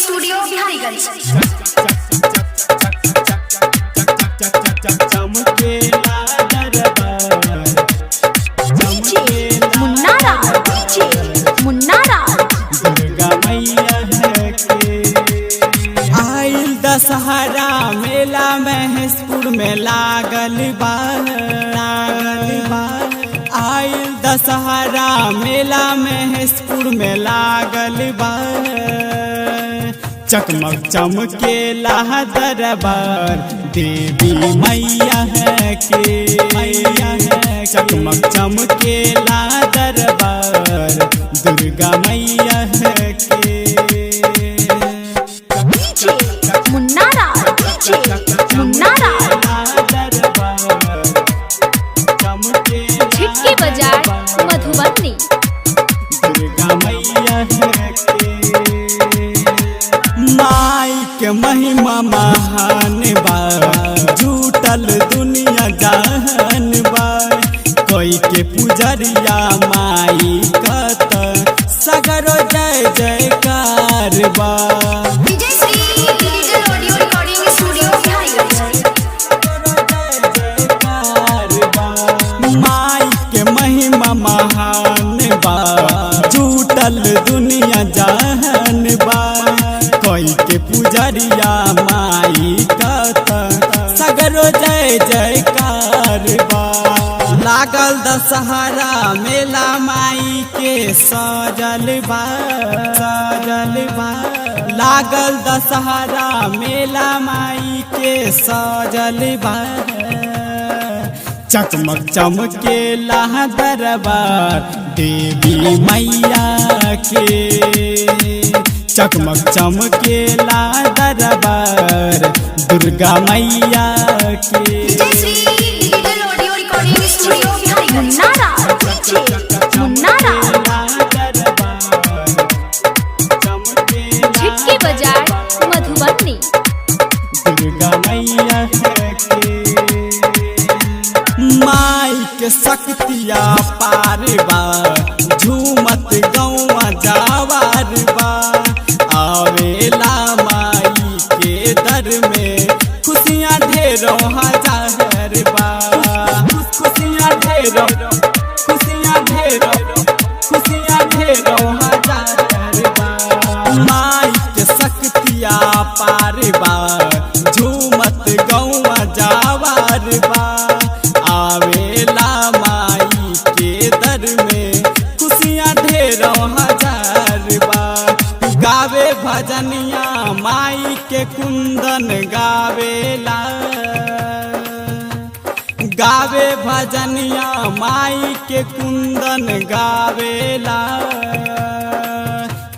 Studio Biharigunj. Dussehra मेला महेशपुर में लागल बा। आइल दशहरा मेला महेशपुर में लागल बा। चकमक चमकेला दरबार देवी मैया है के। चकमक चमकेला दरबार दुर्गा मैया है के। छिटकी बाजार मधुबनी। दुर्गा मैया है के। माई के महिमा महान बा। झूठल दुनिया जहान बा। कोई के पुजरिया माई कत सगरो जय जयकार बा। महान बा झूठल दुनिया जहान बा। कोई के पुजरिया माई कत सगरो जय जयकार बा। लागल दशहरा मेला माई के सजल बा। लागल दशहरा मेला माई के सजल बा। चकमक चमकेला दरबार देवी मैया के। चकमक चमकेला दरबार दुर्गा मैया के। छिटकी बाजार मधुबनी। दुर्गा मैया है के। माई के शक्तिया पार बा। झूमत गौवा जावार बा। आवेला माई के दर में खुशियाँ ढेरों हजार बा। खुशियाँ ढेरों हजार बा। माई के शक्तिया पार बा। झूमत गौवा जावार बा। आवेला माई के दर में खुशियाँ ढेरों हजार बा। गावे भजनिया माई के कुंदन गावेला। गावे भजनिया माई के कुंदन गावेला।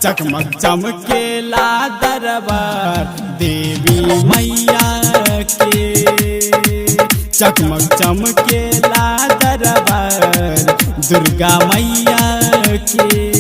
चकमक चमकेला दरबार देवी मैया के। चकमक चमकेला दरबार दुर्गा मैया के।